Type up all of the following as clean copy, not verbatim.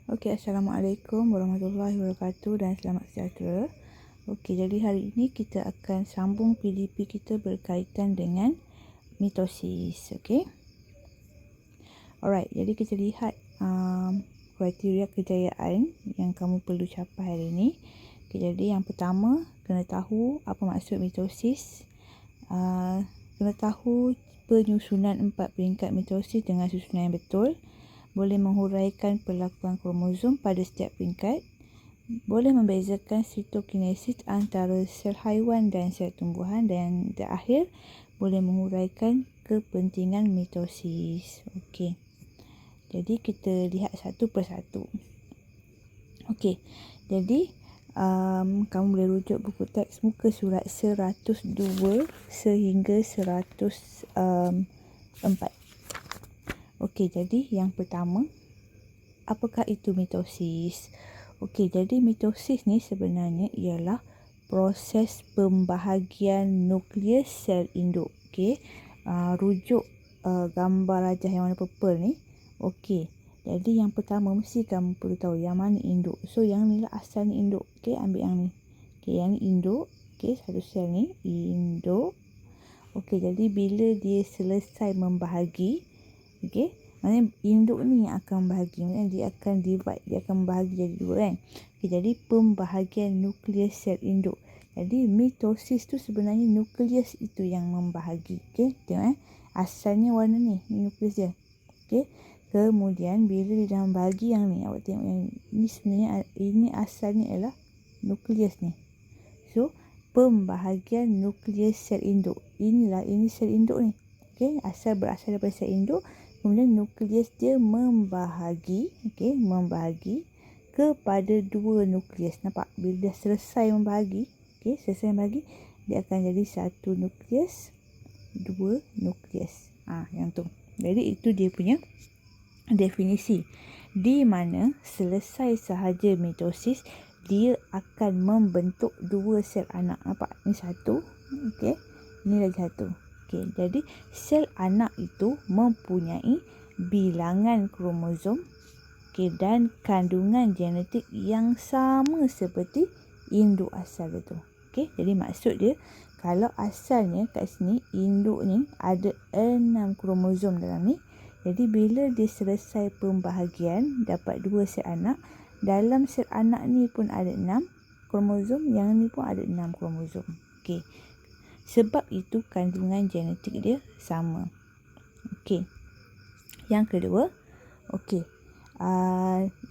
Okey, Assalamualaikum warahmatullahi wabarakatuh dan selamat sejahtera. Okey, jadi hari ini kita akan sambung PDP kita berkaitan dengan mitosis. Okey. Alright, jadi kita lihat kriteria kejayaan yang kamu perlu capai hari ini. Okay, jadi yang pertama, kena tahu apa maksud mitosis. Kena tahu penyusunan 4 peringkat mitosis dengan susunan yang betul. Boleh menghuraikan perlakuan kromosom pada setiap peringkat. Boleh membezakan sitokinesis antara sel haiwan dan sel tumbuhan. Dan terakhir, boleh menghuraikan kepentingan mitosis. Okey. Jadi kita lihat satu persatu. Okey. Jadi kamu boleh rujuk buku teks muka surat 102 sehingga 104. Okey, jadi yang pertama, apakah itu mitosis? Okey, jadi mitosis ni sebenarnya ialah proses pembahagian nukleus sel induk. Okey, rujuk gambar rajah yang warna purple ni. Okey, jadi yang pertama mesti kamu perlu tahu yang mana induk. So, yang ni lah asalnya induk. Okey, ambil yang ni. Okey, yang ni induk. Okey, satu sel ni induk. Okey, jadi bila dia selesai membahagi, okey, maknanya induk ni yang akan membahagi. Maknanya dia akan divide, dia akan membahagi jadi dua kan. Okey, jadi pembahagian nukleus sel induk. Jadi mitosis tu sebenarnya nukleus itu yang membahagi. Okey, tengok asalnya warna ni nukleus dia. Okey, kemudian bila dia dah membahagi yang ni, awak tengok yang ni sebenarnya ini asalnya ialah nukleus ni. So, pembahagian nukleus sel induk. Ini sel induk ni. Okey, berasal daripada sel induk. Kemudian nukleus dia membahagi, okey, membahagi kepada dua nukleus. Nampak? Bila dah selesai membahagi, okey, selesai membahagi, dia akan jadi satu nukleus, dua nukleus. Yang tu. Jadi itu dia punya definisi. Di mana selesai sahaja mitosis, dia akan membentuk dua sel anak. Nampak? Ini satu. Okey. Ini lagi satu. Okey. Jadi sel anak itu mempunyai bilangan kromosom, okey, dan kandungan genetik yang sama seperti induk asal itu. Okey. Jadi maksud dia, kalau asalnya kat sini induk ni ada 6 kromosom dalam ni. Jadi bila dia selesai pembahagian, dapat dua sel anak, dalam sel anak ni pun ada 6 kromosom, yang ni pun ada 6 kromosom. Okey. Sebab itu kandungan genetik dia sama. Okey. Yang kedua, okey.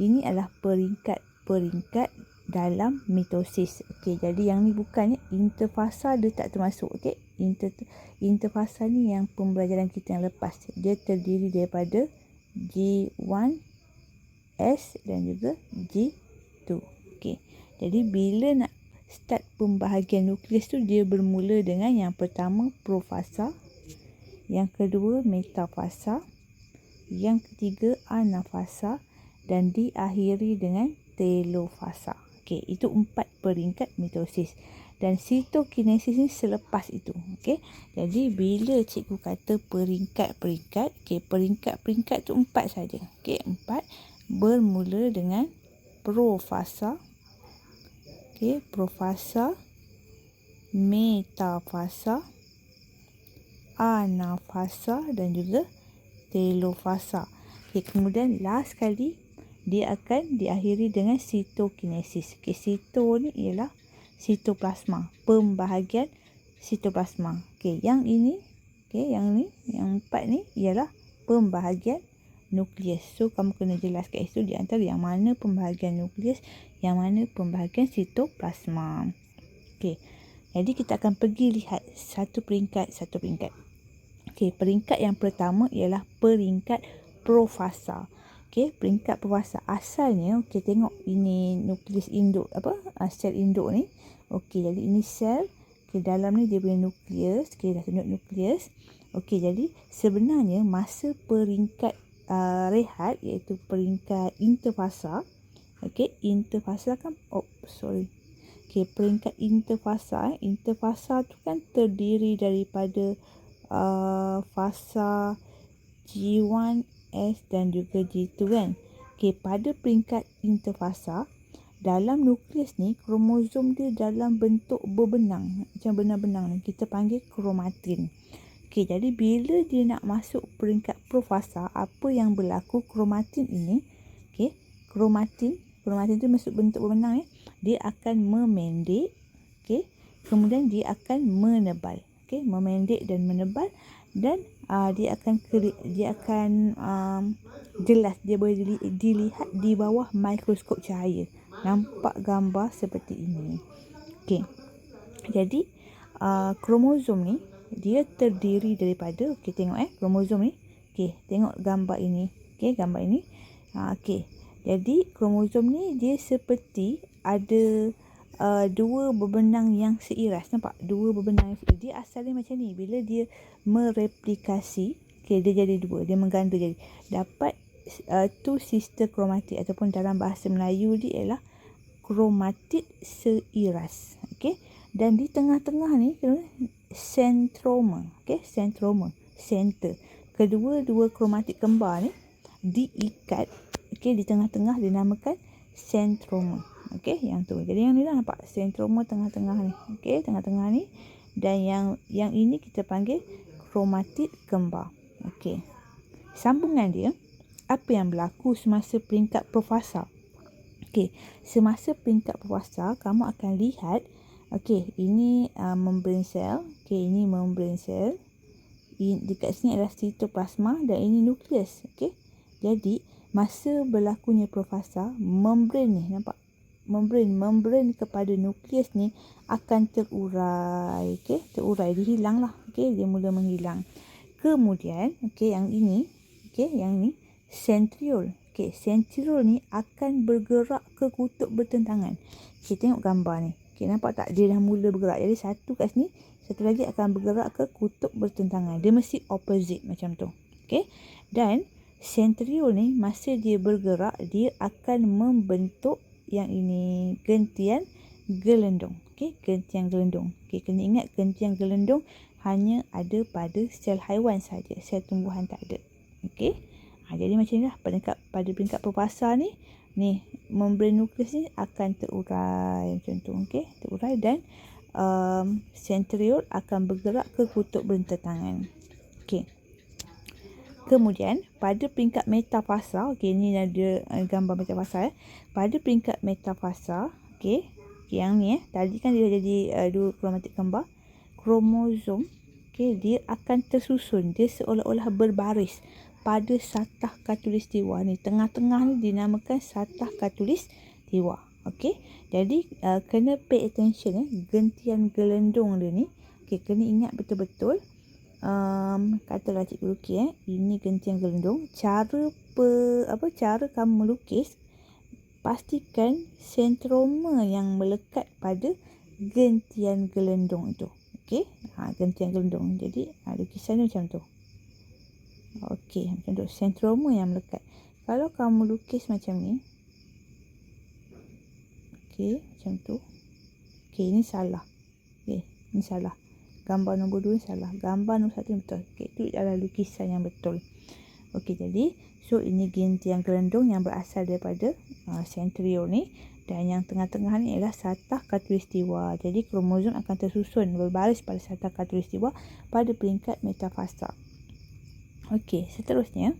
Ini adalah peringkat dalam mitosis. Okey, jadi yang ni bukannya interfasa, dia tak termasuk. Okey. Interfasa ni yang pembelajaran kita yang lepas. Dia terdiri daripada G1 S dan juga G2. Okey. Jadi bila nak start pembahagian nukleus tu, dia bermula dengan yang pertama profasa, yang kedua metafasa, yang ketiga anafasa dan diakhiri dengan telofasa. Okey, itu 4 peringkat mitosis. Dan sitokinesis ni selepas itu. Okey. Jadi bila cikgu kata peringkat-peringkat, okey, peringkat-peringkat tu 4 saja. Okey, 4 bermula dengan profasa. Okey, profasa, metafasa, anafasa dan juga telofasa. Okey, kemudian last kali dia akan diakhiri dengan sitokinesis. Okey, sito ni ialah sitoplasma, pembahagian sitoplasma. Okey, yang ini, okey, yang ni, yang 4 ni ialah pembahagian nukleus. So, kamu kena jelas kat situ di antara yang mana pembahagian nukleus, yang mana pembahagian sitoplasma. Okey. Jadi kita akan pergi lihat satu peringkat. Okey, peringkat yang pertama ialah peringkat profasa. Okey, peringkat profasa. Asalnya, okey, tengok ini nukleus induk, sel induk ni. Okey, jadi ini sel. Okey, dalam ni dia punya nukleus. Okey, dah tunjuk nukleus. Okey, jadi sebenarnya masa peringkat rehat, iaitu peringkat interfasa. Okey, interfasa kan, okey, peringkat interfasa. Interfasa tu kan terdiri daripada fasa G1 S dan juga G2 kan. Okey, pada peringkat interfasa, dalam nukleus ni kromosom dia dalam bentuk berbenang, macam benang-benang ni kita panggil kromatin. Okey, jadi bila dia nak masuk peringkat profasa, apa yang berlaku kromatin ini, okey, kromatin tu masuk bentuk berbenang ya. Dia akan memendek, okey. Kemudian dia akan menebal. Okey, memendek dan menebal, dan dia akan jelas, dia boleh dilihat di bawah mikroskop cahaya. Nampak gambar seperti ini. Okey. Jadi kromosom ni dia terdiri daripada, okey tengok kromosom ni. Okey, tengok gambar ini. Okey, gambar ini. Okey. Jadi kromosom ni dia seperti ada dua berbenang yang seiras. Nampak? Dua berbenang yang seiras. Dia asalnya macam ni. Bila dia mereplikasi, okey, dia jadi dua. Dia mengganda jadi. Dapat two sister chromatid, ataupun dalam bahasa Melayu dia ialah kromatid seiras. Okey. Dan di tengah-tengah ni sentroma. Okey, sentroma, center. Kedua-dua kromatid kembar ni diikat, okey, di tengah-tengah dinamakan sentroma. Okey, yang tu. Jadi yang ni dah nampak sentroma tengah-tengah ni. Okey, tengah-tengah ni, dan yang ini kita panggil kromatid kembar. Okey. Sambungan dia, apa yang berlaku semasa peringkat profasa? Okey, semasa peringkat profasa kamu akan lihat, okey, ini membrane sel. Okey, ini membrane sel. Dekat sini adalah sitoplasma dan ini nukleus. Okey. Jadi, masa berlakunya profasa, membrane ni, nampak? Membrane kepada nukleus ni akan terurai. Okey, terurai, dia hilang lah. Okey, dia mula menghilang. Kemudian, okey, yang ini, okey, yang ni sentriol. Okey, sentriol ni akan bergerak ke kutub bertentangan. Okey, tengok gambar ni. Okey, nampak tak? Dia dah mula bergerak. Jadi satu kat sini, satu lagi akan bergerak ke kutub bertentangan. Dia mesti opposite macam tu. Okey. Dan sentriol ni masa dia bergerak, dia akan membentuk yang ini gentian gelendong. Okey, gentian gelendong. Okey, kena ingat gentian gelendong hanya ada pada sel haiwan saja. Sel tumbuhan tak ada. Okey. Jadi macam inilah pada peringkat profasa ni, membrane nukleus ni akan terurai macam tu. Okey, terurai, dan sentriol akan bergerak ke kutub bertentangan. Okey. Kemudian pada peringkat metafasa, okey, ni ada gambar metafasa ya. Pada peringkat metafasa, okey, yang ni tadi kan dia jadi dua kromatid kembar. Kromosom, okey, dia akan tersusun, dia seolah-olah berbaris pada satah khatulistiwa ni. Tengah-tengah ni dinamakan satah khatulistiwa. Okey. Jadi kena pay attention gentian gelendong dia ni. Okey, kena ingat betul-betul. Katalah cikgu lukis ini gentian gelendong. Cara kamu melukis, pastikan sentroma yang melekat pada gentian gelendong itu. Okey, gentian gelendong. Jadi lukisan ni macam tu. Okey, macam tu, sentroma yang melekat. Kalau kamu lukis macam ni, okey, macam tu. Okey, ini salah. Okey, ini salah. Gambar nombor 2 ni salah. Gambar nombor 1 ni betul. Okey, itu adalah lukisan yang betul. Okey, jadi ini gentian gelendong yang berasal daripada sentriol ni, dan yang tengah-tengah ni ialah satah khatulistiwa. Jadi kromosom akan tersusun berbaris pada satah khatulistiwa pada peringkat metafasa. Okey, seterusnya.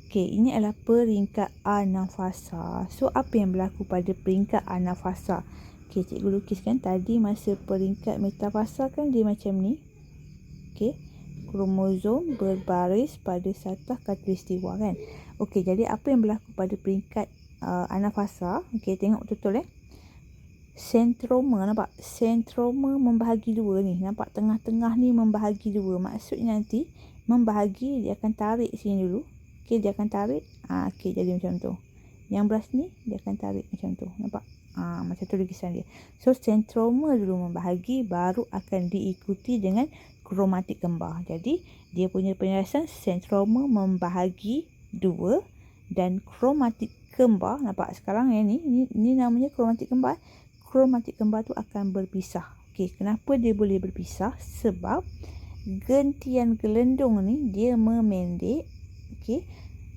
Okey, ini adalah peringkat anafasa. So, apa yang berlaku pada peringkat anafasa? Okey, cikgu lukiskan tadi masa peringkat metafasa kan dia macam ni. Okey, kromosom berbaris pada satah khatulistiwa kan. Okey, jadi apa yang berlaku pada peringkat anafasa? Okey, tengok betul-betul sentroma, nampak? Sentroma membahagi dua ni. Nampak tengah-tengah ni membahagi dua. Maksudnya nanti membahagi, dia akan tarik sini dulu. Okey, dia akan tarik. Okey, jadi macam tu. Yang belah sini dia akan tarik macam tu. Nampak? Macam tu lukisan dia. So, sentroma dulu membahagi, baru akan diikuti dengan kromatid kembar. Jadi, dia punya penjelasan sentroma membahagi dua dan kromatid kembar. Nampak sekarang ni namanya kromatid kembar. Kromatid kembar tu akan berpisah. Okey, kenapa dia boleh berpisah? Sebab gentian gelendong ni dia memendek, okey,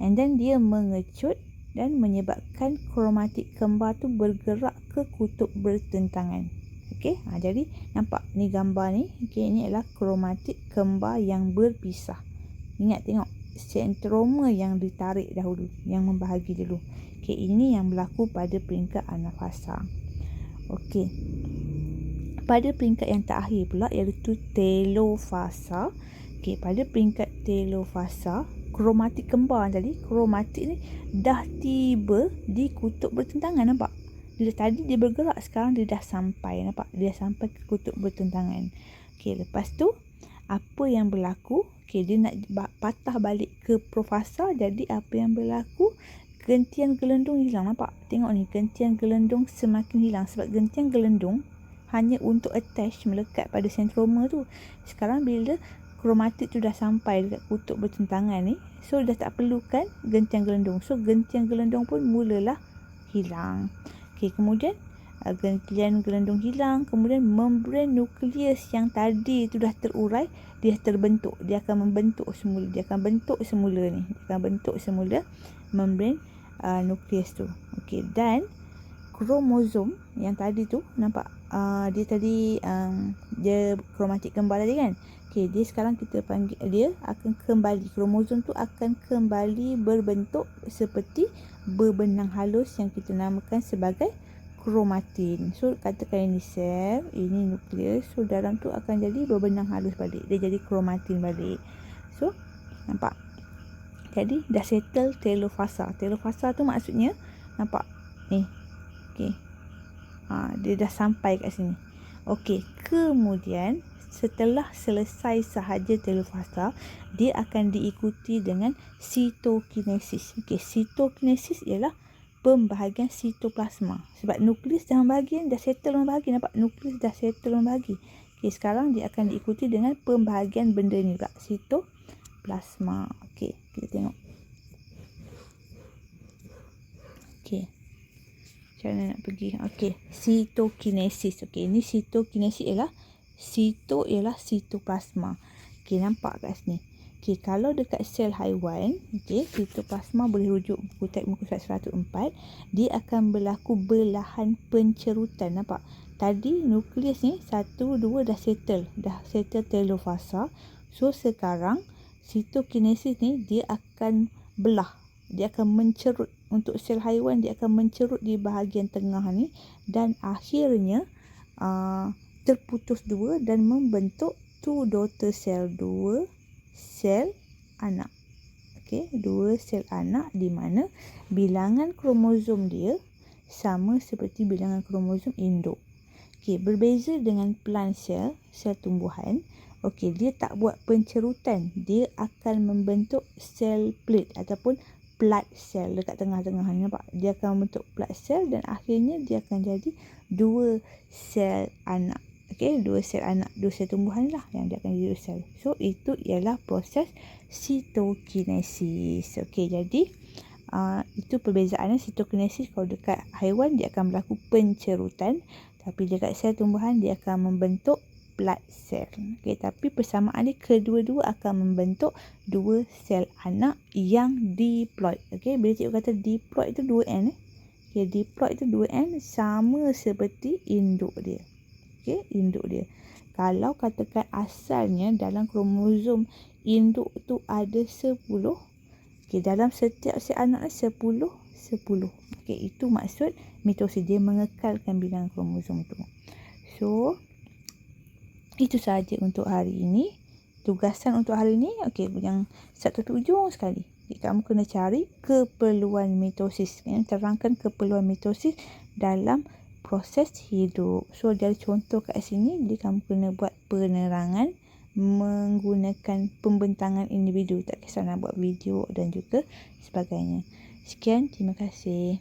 and then dia mengecut dan menyebabkan kromatik kembar tu bergerak ke kutub bertentangan. Okey, jadi nampak ni gambar ni. Okey, ini adalah kromatik kembar yang berpisah. Ingat tengok sentroma yang ditarik dahulu, yang membahagi dulu. Okey, ini yang berlaku pada peringkat anafasa. Okey. Pada peringkat yang terakhir pula iaitu telofasa. Okey, pada peringkat telofasa, kromatik kembar tadi, kromatik ni dah tiba di kutub bertentangan, nampak? Tadi dia bergerak, sekarang dia dah sampai, nampak? Dia dah sampai ke kutub bertentangan. Okey, lepas tu apa yang berlaku? Okey, dia nak patah balik ke profasa, jadi apa yang berlaku? Gentian gelendung hilang, nampak? Tengok ni, gentian gelendung semakin hilang sebab gentian gelendung hanya untuk attach, melekat pada sentroma tu. Sekarang bila kromatik tu dah sampai dekat kutub bertentangan ni, so dah tak perlukan gentian gelendung. So gentian gelendung pun mulalah hilang. Okey, kemudian gentian gelendung hilang, kemudian membran nukleus yang tadi tu dah terurai, dia terbentuk. Dia akan membentuk semula. Dia akan bentuk semula ni. Dia akan bentuk semula membran nukleus tu. Okey, dan kromosom yang tadi tu, nampak dia tadi dia kromatik kembar tadi kan. Okey, dia sekarang kita panggil, dia akan kembali, kromosom tu akan kembali berbentuk seperti berbenang halus yang kita namakan sebagai kromatin. So katakan ini sel, ini nukleus, so dalam tu akan jadi berbenang halus balik, dia jadi kromatin balik. So nampak, jadi dah settle telofasa. Telofasa tu maksudnya, nampak ni. Okey, dia dah sampai kat sini. Okey, kemudian setelah selesai sahaja telofasa, dia akan diikuti dengan sitokinesis. Okey, sitokinesis ialah pembahagian sitoplasma. Sebab nukleus dah membahagi, dah settle membahagi, nampak? Nukleus dah settle membahagi. Okey, sekarang dia akan diikuti dengan pembahagian benda ni pula, sitoplasma. Okey, kita tengok. Okey, macam mana nak pergi? Okey, sitokinesis. Okey, ini sitokinesis ialah sitoplasma. Okey, nampak kat sini. Okey, kalau dekat sel haiwan, okey, sitoplasma boleh rujuk buku teks muka surat 104, dia akan berlaku belahan pencerutan, nampak? Tadi nukleus ni 1, 2 dah settle telofasa. So sekarang sitokinesis ni dia akan belah, dia akan mencerut. Untuk sel haiwan, dia akan mencerut di bahagian tengah ni dan akhirnya terputus dua dan membentuk two daughter cell, 2 sel anak. Okey, 2 sel anak di mana bilangan kromosom dia sama seperti bilangan kromosom induk. Okey, berbeza dengan plant cell, sel tumbuhan. Okey, dia tak buat pencerutan, dia akan membentuk sel plate ataupun blood cell dekat tengah-tengah ni, nampak? Dia akan membentuk blood cell dan akhirnya dia akan jadi 2 sel anak. Okey, 2 sel anak, 2 sel tumbuhan lah yang dia akan jadi 2 sel. So itu ialah proses sitokinesis. Okey, jadi itu perbezaannya. Sitokinesis kalau dekat haiwan dia akan berlaku pencerutan, tapi dekat sel tumbuhan dia akan membentuk blood cell. Okey, tapi persamaan dia kedua-dua akan membentuk 2 sel anak yang diploid. Okey, bila cikgu kata diploid itu 2N. Okey, diploid itu 2N sama seperti induk dia. Okey, induk dia. Kalau katakan asalnya dalam kromosom induk tu ada 10. Okey, dalam setiap sel anak ni 10. Okey, itu maksud mitosis, dia mengekalkan bilangan kromosom tu. So itu sahaja untuk hari ini. Tugasan untuk hari ini, okey, yang satu ujung sekali. Jadi, kamu kena cari keperluan mitosis. Terangkan keperluan mitosis dalam proses hidup. So, dari contoh kat sini, jadi kamu kena buat penerangan menggunakan pembentangan individu. Tak kisah nak buat video dan juga sebagainya. Sekian, terima kasih.